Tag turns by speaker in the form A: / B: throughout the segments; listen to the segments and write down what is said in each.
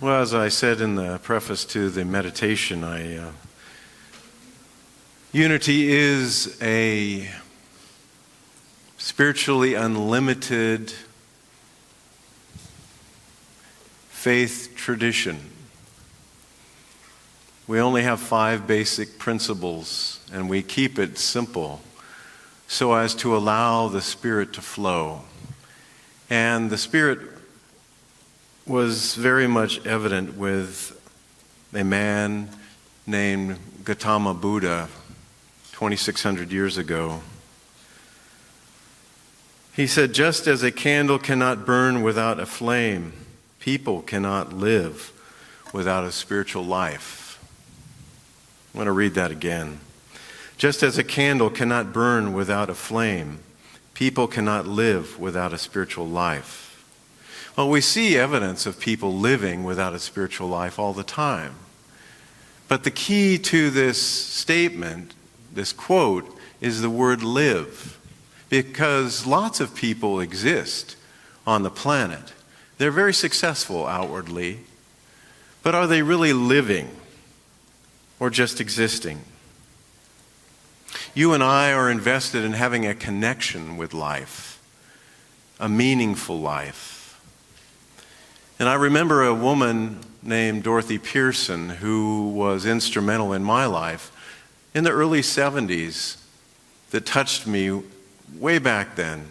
A: Well, as I said in the preface to the meditation, unity is a spiritually unlimited faith tradition. We only have 5 basic principles, and we keep it simple so as to allow the Spirit to flow. And the Spirit was very much evident with a man named Gautama Buddha 2,600 years ago. He said, just as a candle cannot burn without a flame, people cannot live without a spiritual life. I'm going to read that again. Just as a candle cannot burn without a flame, people cannot live without a spiritual life. Well, we see evidence of people living without a spiritual life all the time. But the key to this statement, this quote, is the word live. Because lots of people exist on the planet. They're very successful outwardly, but are they really living or just existing? You and I are invested in having a connection with life, a meaningful life. And I remember a woman named Dorothy Pearson who was instrumental in my life in the early 70s that touched me way back then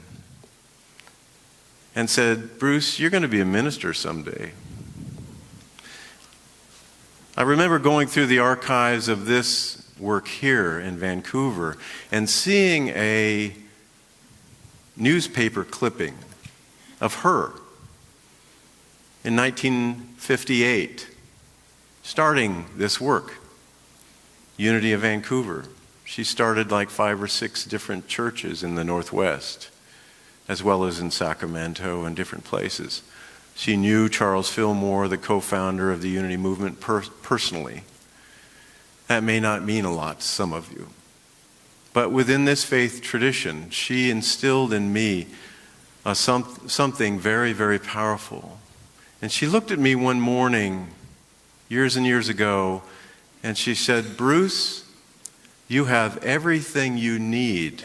A: and said, Bruce, you're going to be a minister someday. I remember going through the archives of this work here in Vancouver and seeing a newspaper clipping of her in 1958, starting this work, Unity of Vancouver. She started like 5 or 6 different churches in the Northwest, as well as in Sacramento and different places. She knew Charles Fillmore, the co-founder of the Unity Movement, personally. That may not mean a lot to some of you. But within this faith tradition, she instilled in me something very, very powerful. And she looked at me one morning, years and years ago, and she said, Bruce, you have everything you need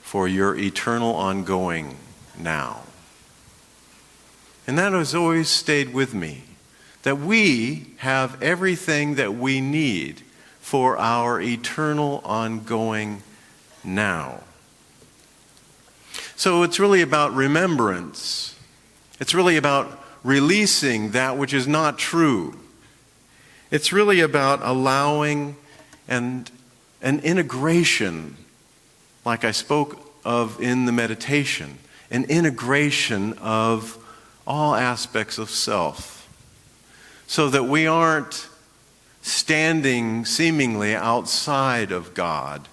A: for your eternal ongoing now. And that has always stayed with me, that we have everything that we need for our eternal ongoing now. So it's really about remembrance. It's really about releasing that which is not true. It's really about allowing and an integration, like I spoke of in the meditation, an integration of all aspects of self, so that we aren't standing seemingly outside of God,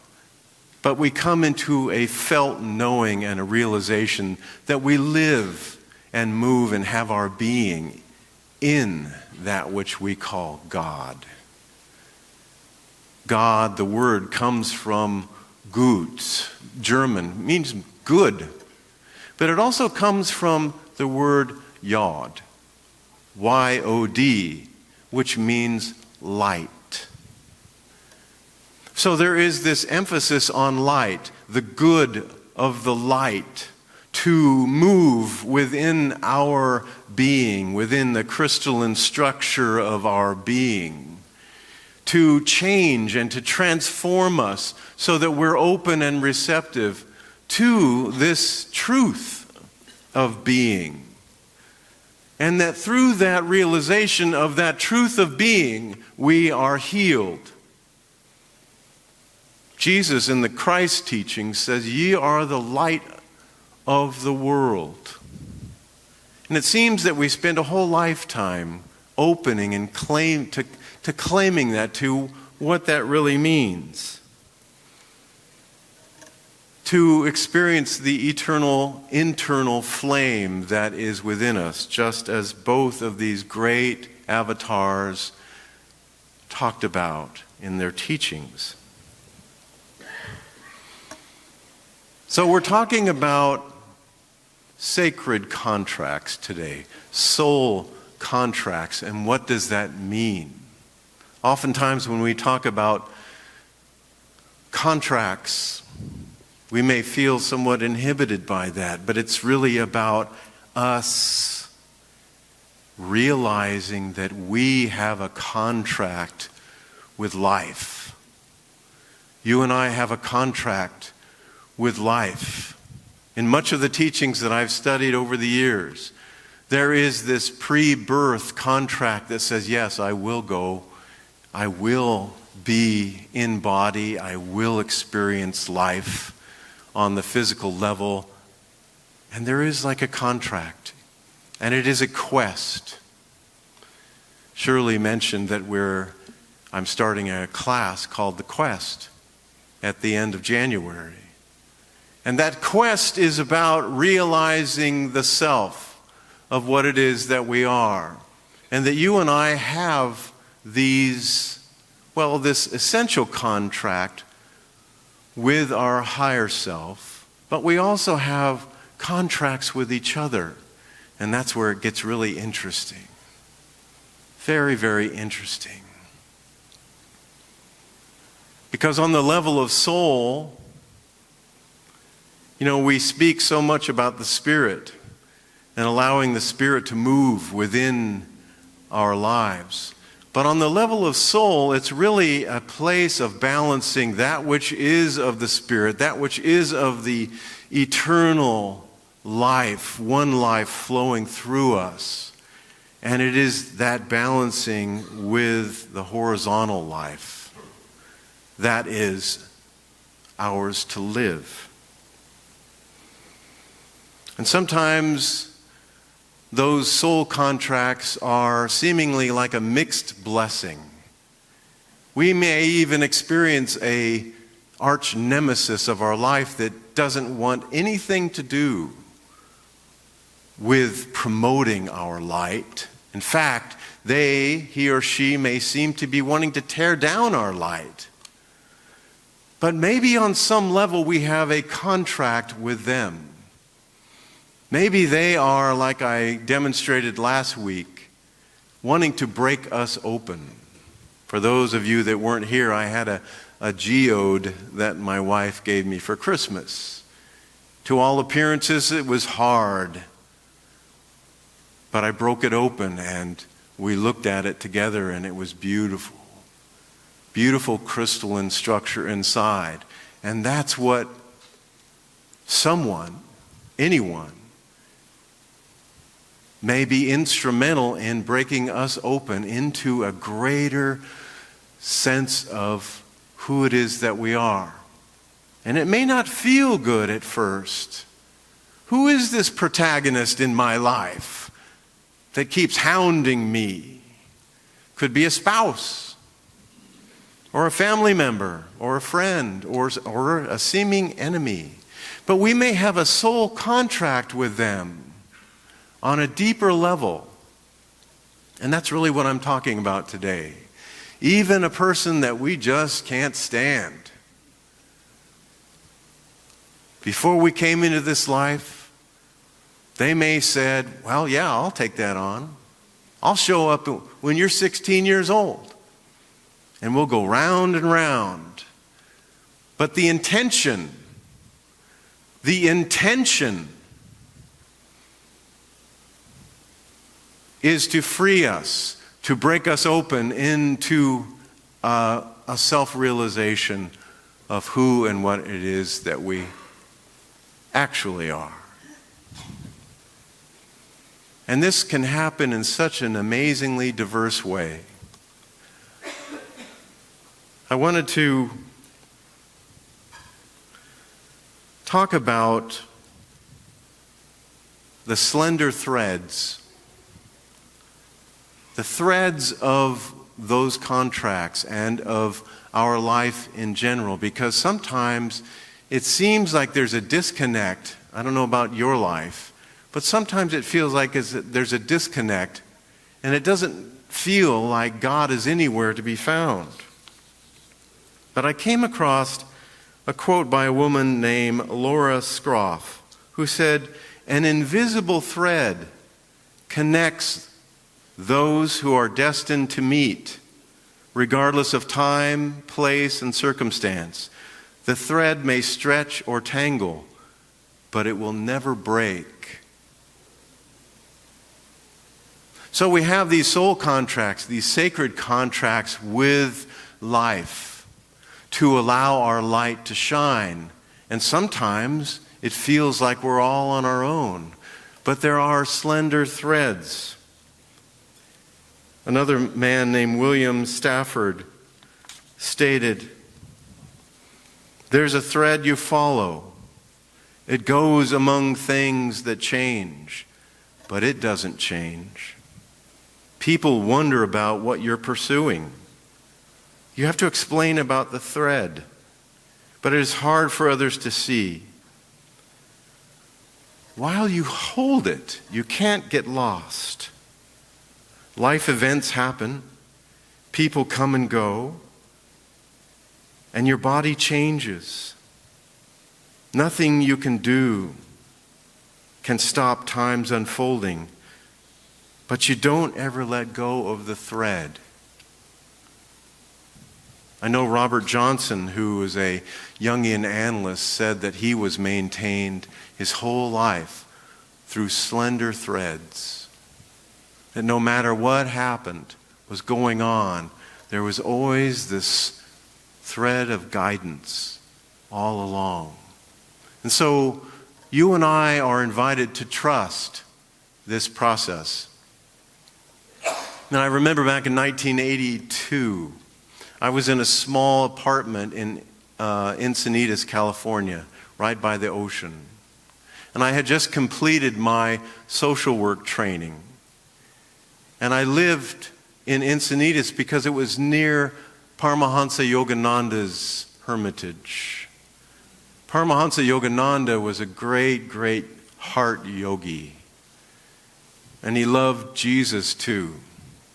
A: but we come into a felt knowing and a realization that we live and move and have our being in that which we call God. God, the word, comes from gut, German, means good. But it also comes from the word Yod, Y-O-D, which means light. So there is this emphasis on light, the good of the light, to move within our being, within the crystalline structure of our being, to change and to transform us so that we're open and receptive to this truth of being. And that through that realization of that truth of being, we are healed. Jesus in the Christ teaching says, ye are the light of the world. And it seems that we spend a whole lifetime opening and claiming that, to what that really means. To experience the eternal internal flame that is within us, just as both of these great avatars talked about in their teachings. So we're talking about sacred contracts today, soul contracts. And what does that mean? Oftentimes when we talk about contracts, we may feel somewhat inhibited by that, but it's really about us realizing that we have a contract with life. You and I have a contract with life. In much of the teachings that I've studied over the years, there is this pre-birth contract that says, yes, I will go, I will be in body, I will experience life on the physical level. And there is like a contract, and it is a quest. Shirley mentioned that I'm starting a class called The Quest at the end of January. And that quest is about realizing the self of what it is that we are. And that you and I have this essential contract with our higher self, but we also have contracts with each other. And that's where it gets really interesting. Very, very interesting. Because on the level of soul, we speak so much about the Spirit and allowing the Spirit to move within our lives. But on the level of soul, it's really a place of balancing that which is of the Spirit, that which is of the eternal life, one life flowing through us. And it is that balancing with the horizontal life that is ours to live. And sometimes those soul contracts are seemingly like a mixed blessing. We may even experience an arch nemesis of our life that doesn't want anything to do with promoting our light. In fact, he or she may seem to be wanting to tear down our light. But maybe on some level we have a contract with them. Maybe they are, like I demonstrated last week, wanting to break us open. For those of you that weren't here, I had a geode that my wife gave me for Christmas. To all appearances, it was hard. But I broke it open and we looked at it together and it was beautiful. Beautiful crystalline structure inside. And that's what anyone, may be instrumental in breaking us open into a greater sense of who it is that we are. And it may not feel good at first. Who is this protagonist in my life that keeps hounding me? Could be a spouse, or a family member, or a friend, or a seeming enemy. But we may have a soul contract with them on a deeper level. And that's really what I'm talking about today. Even a person that we just can't stand. Before we came into this life, they may said, well, yeah, I'll take that on. I'll show up when you're 16 years old. And we'll go round and round. But the intention is to free us, to break us open into a self-realization of who and what it is that we actually are. And this can happen in such an amazingly diverse way. I wanted to talk about the slender threads. The threads of those contracts and of our life in general, because sometimes it seems like there's a disconnect. I don't know about your life, but sometimes it feels like there's a disconnect and it doesn't feel like God is anywhere to be found. But I came across a quote by a woman named Laura Scroff, who said, "An invisible thread connects those who are destined to meet, regardless of time, place, and circumstance. The thread may stretch or tangle, but it will never break. So we have these soul contracts, these sacred contracts with life to allow our light to shine. And sometimes it feels like we're all on our own, but there are slender threads. Another man named William Stafford stated, "There's a thread you follow. It goes among things that change, but it doesn't change. People wonder about what you're pursuing. You have to explain about the thread, but it is hard for others to see. While you hold it, you can't get lost. Life events happen, people come and go, and your body changes. Nothing you can do can stop time's unfolding, but you don't ever let go of the thread." I know Robert Johnson, who was a Jungian analyst, said that he was maintained his whole life through slender threads. That no matter what happened, was going on, there was always this thread of guidance all along. And so you and I are invited to trust this process. Now, I remember back in 1982, I was in a small apartment in Encinitas, California, right by the ocean. And I had just completed my social work training. And I lived in Encinitas because it was near Paramahansa Yogananda's hermitage. Paramahansa Yogananda was a great, great heart yogi. And he loved Jesus too.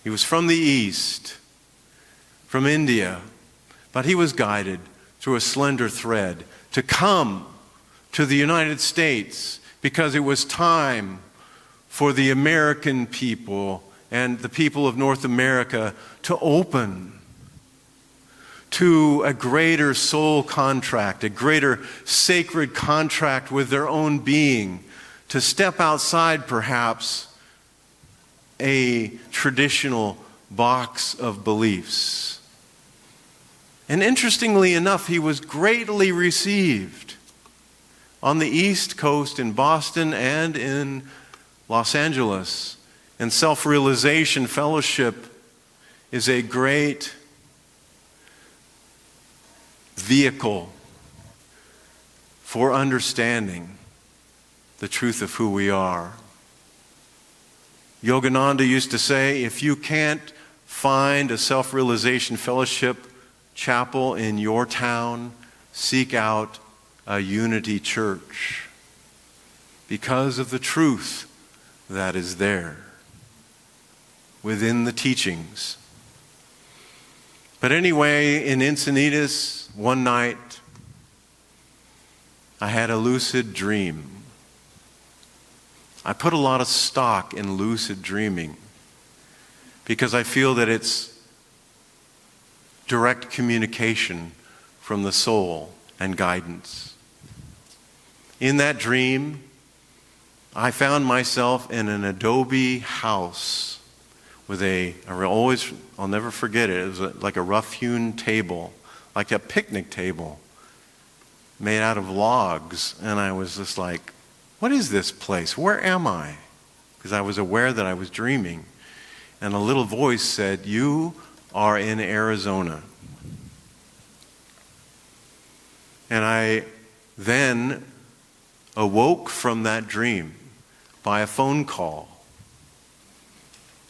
A: He was from the East, from India, but he was guided through a slender thread to come to the United States because it was time for the American people and the people of North America to open to a greater soul contract, a greater sacred contract with their own being, to step outside perhaps a traditional box of beliefs. And interestingly enough, he was greatly received on the East Coast in Boston and in Los Angeles. And Self-Realization Fellowship is a great vehicle for understanding the truth of who we are. Yogananda used to say, if you can't find a Self-Realization Fellowship chapel in your town, seek out a unity church because of the truth that is there within the teachings. But anyway, in Encinitas, one night, I had a lucid dream. I put a lot of stock in lucid dreaming because I feel that it's direct communication from the soul and guidance. In that dream, I found myself in an adobe house with I'll never forget it. It was like a rough-hewn table, like a picnic table made out of logs. And I was just like, what is this place? Where am I? Because I was aware that I was dreaming. And a little voice said, you are in Arizona. And I then awoke from that dream by a phone call.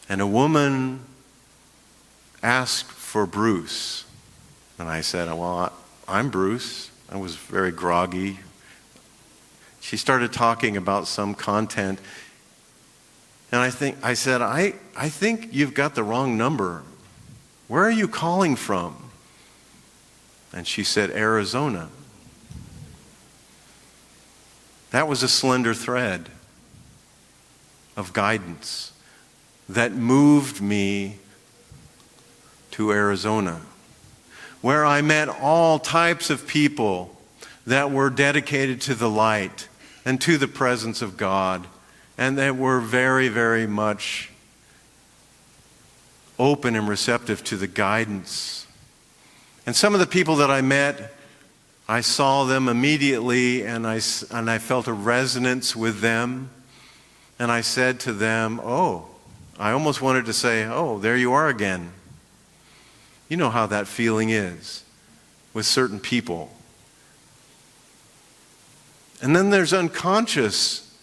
A: And a woman asked for Bruce. And I said, well, I'm Bruce. I was very groggy. She started talking about some content. And I said, I think you've got the wrong number. Where are you calling from? And she said, Arizona. That was a slender thread of guidance that moved me to Arizona, where I met all types of people that were dedicated to the light and to the presence of God, and that were very, very much open and receptive to the guidance. And some of the people that I met, I saw them immediately, and I felt a resonance with them. And I said to them, oh, I almost wanted to say, oh, there you are again. You know how that feeling is with certain people. And then there's unconscious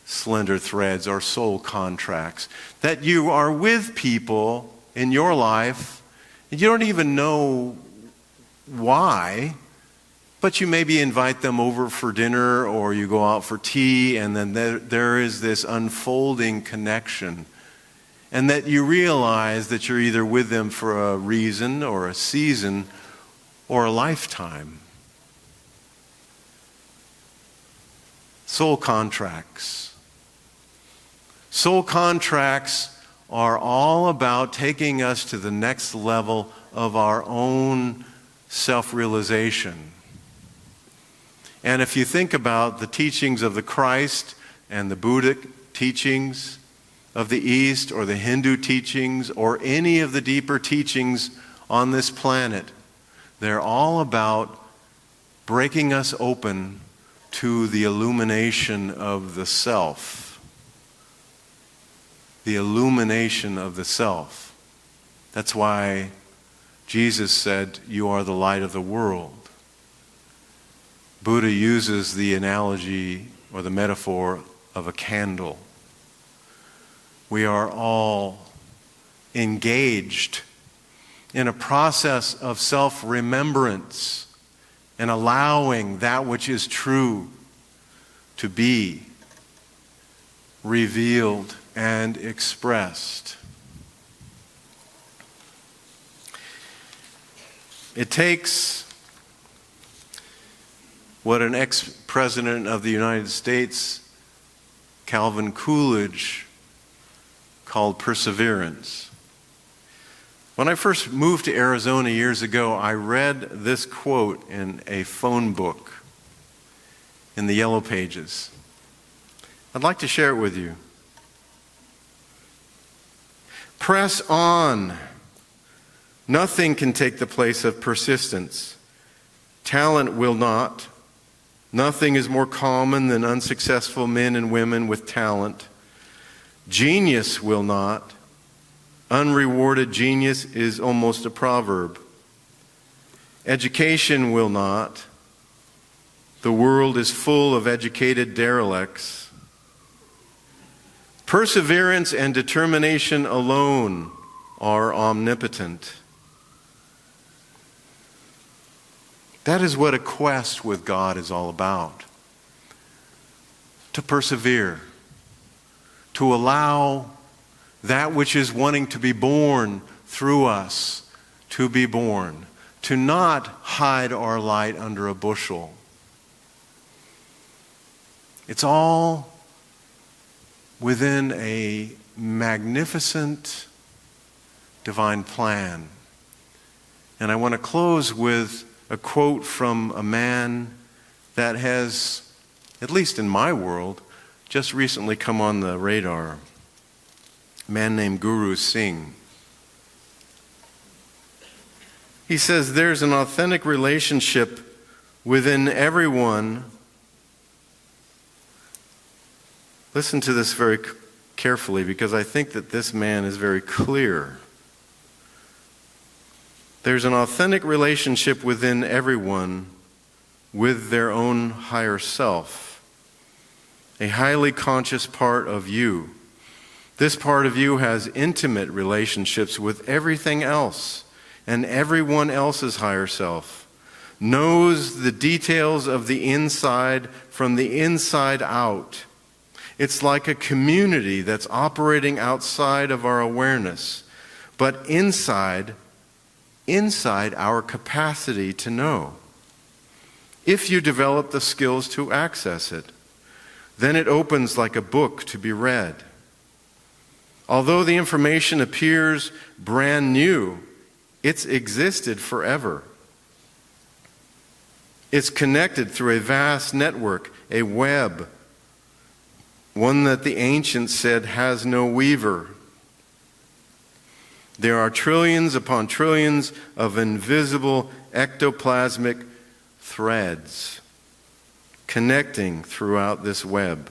A: slender threads or soul contracts, that you are with people in your life and you don't even know why, but you maybe invite them over for dinner or you go out for tea, and then there is this unfolding connection. And that you realize that you're either with them for a reason or a season or a lifetime. Soul contracts. Soul contracts are all about taking us to the next level of our own self-realization. And if you think about the teachings of the Christ and the Buddhic teachings of the East, or the Hindu teachings, or any of the deeper teachings on this planet, they're all about breaking us open to the illumination of the self. The illumination of the self. That's why Jesus said, "You are the light of the world." Buddha uses the analogy or the metaphor of a candle. We are all engaged in a process of self-remembrance and allowing that which is true to be revealed and expressed. It takes what an ex-president of the United States, Calvin Coolidge, called perseverance. When I first moved to Arizona years ago, I read this quote in a phone book in the Yellow Pages. I'd like to share it with you. Press on. Nothing can take the place of persistence. Talent will not. Nothing is more common than unsuccessful men and women with talent. Genius will not. Unrewarded genius is almost a proverb. Education will not. The world is full of educated derelicts. Perseverance and determination alone are omnipotent. That is what a quest with God is all about. To persevere. To allow that which is wanting to be born through us to be born. To not hide our light under a bushel. It's all within a magnificent divine plan. And I want to close with a quote from a man that has, at least in my world, just recently come on the radar. A man named Guru Singh. He says, there's an authentic relationship within everyone. Listen to this very carefully, because I think that this man is very clear. There's an authentic relationship within everyone with their own higher self. A highly conscious part of you. This part of you has intimate relationships with everything else and everyone else's higher self. Knows the details of the inside from the inside out. It's like a community that's operating outside of our awareness, but inside our capacity to know. If you develop the skills to access it, then it opens like a book to be read. Although the information appears brand new, it's existed forever. It's connected through a vast network, a web, one that the ancients said has no weaver. There are trillions upon trillions of invisible ectoplasmic threads connecting throughout this web,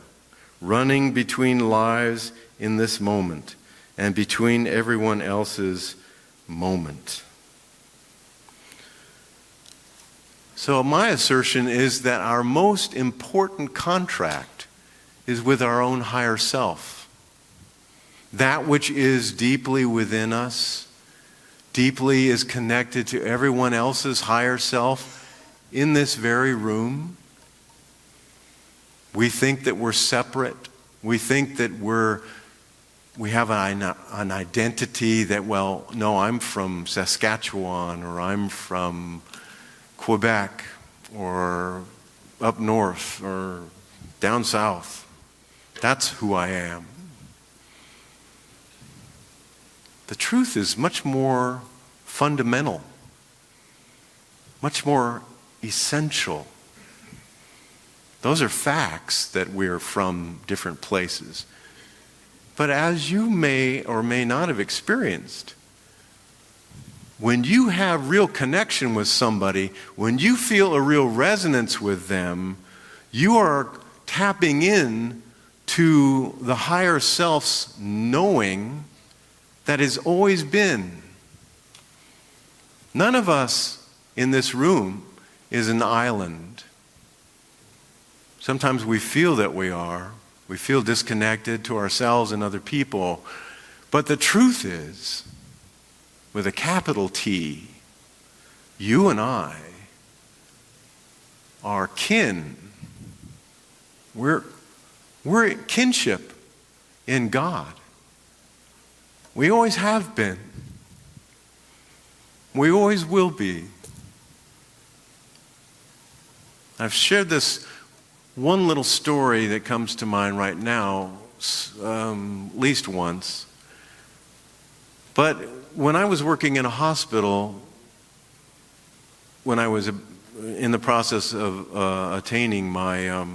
A: running between lives in this moment and between everyone else's moment. So my assertion is that our most important contract is with our own higher self. That which is deeply within us, deeply is connected to everyone else's higher self in this very room. We think that we're separate. We think that we have an identity that, well, no, I'm from Saskatchewan, or I'm from Quebec, or up north, or down south. That's who I am. The truth is much more fundamental, much more essential. Those are facts that we're from different places. But as you may or may not have experienced, when you have real connection with somebody, when you feel a real resonance with them, you are tapping in to the higher self's knowing that has always been. None of us in this room is an island. Sometimes we feel that we are. We feel disconnected to ourselves and other people. But the truth is, with a capital T, you and I are kin. We're kinship in God. We always have been. We always will be. I've shared this one little story that comes to mind right now, at least once. But when I was working in a hospital, when I was in the process of attaining my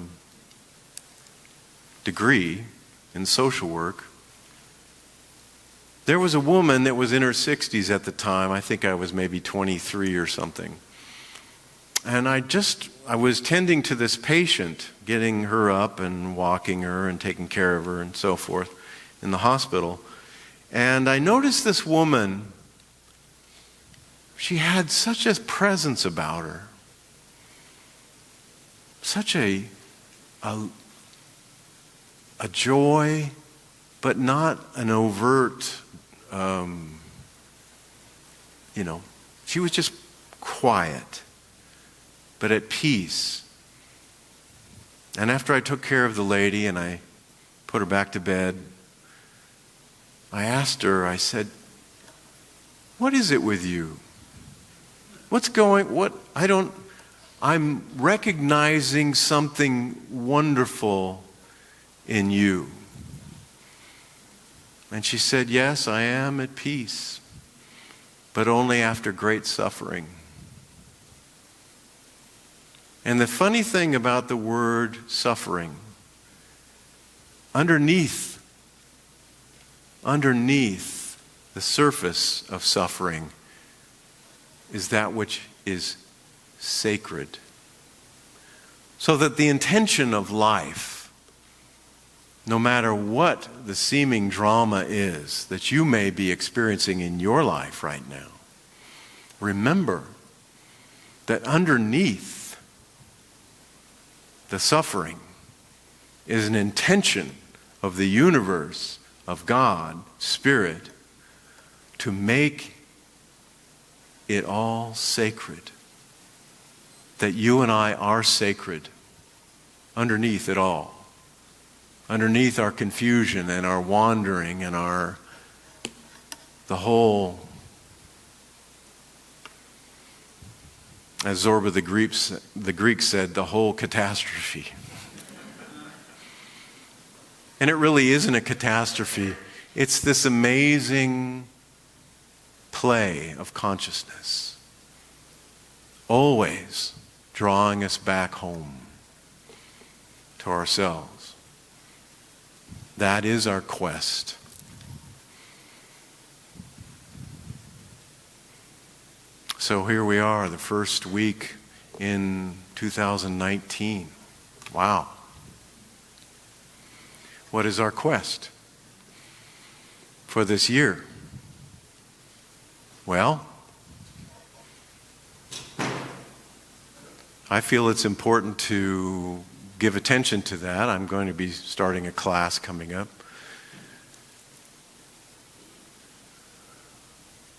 A: degree in social work, there was a woman that was in her 60s at the time. I think I was maybe 23 or something. And I was tending to this patient, getting her up and walking her and taking care of her and so forth in the hospital. And I noticed this woman, she had such a presence about her. Such a joy, but not an overt, she was just quiet, but at peace. And after I took care of the lady and I put her back to bed, I asked her, I said, "What is it with you? I'm recognizing something wonderful in you." And she said, "Yes, I am at peace, but only after great suffering." And the funny thing about the word suffering, underneath the surface of suffering is that which is sacred. So that the intention of life, no matter what the seeming drama is that you may be experiencing in your life right now, remember that underneath the suffering is an intention of the universe, of God, Spirit, to make it all sacred. That you and I are sacred underneath it all. Underneath our confusion and our wandering and the whole, as Zorba the Greek said, the whole catastrophe. And it really isn't a catastrophe. It's this amazing play of consciousness, always drawing us back home to ourselves. That is our quest. So here we are, the first week in 2019. Wow. What is our quest for this year? Well, I feel it's important to give attention to that. I'm going to be starting a class coming up.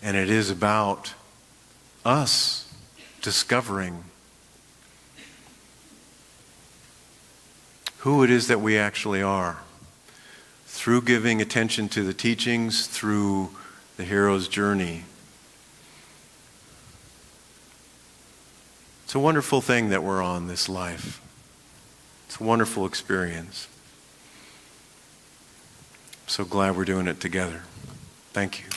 A: And it is about us discovering who it is that we actually are through giving attention to the teachings, through the hero's journey. It's a wonderful thing that we're on this life. It's a wonderful experience. I'm so glad we're doing it together. Thank you.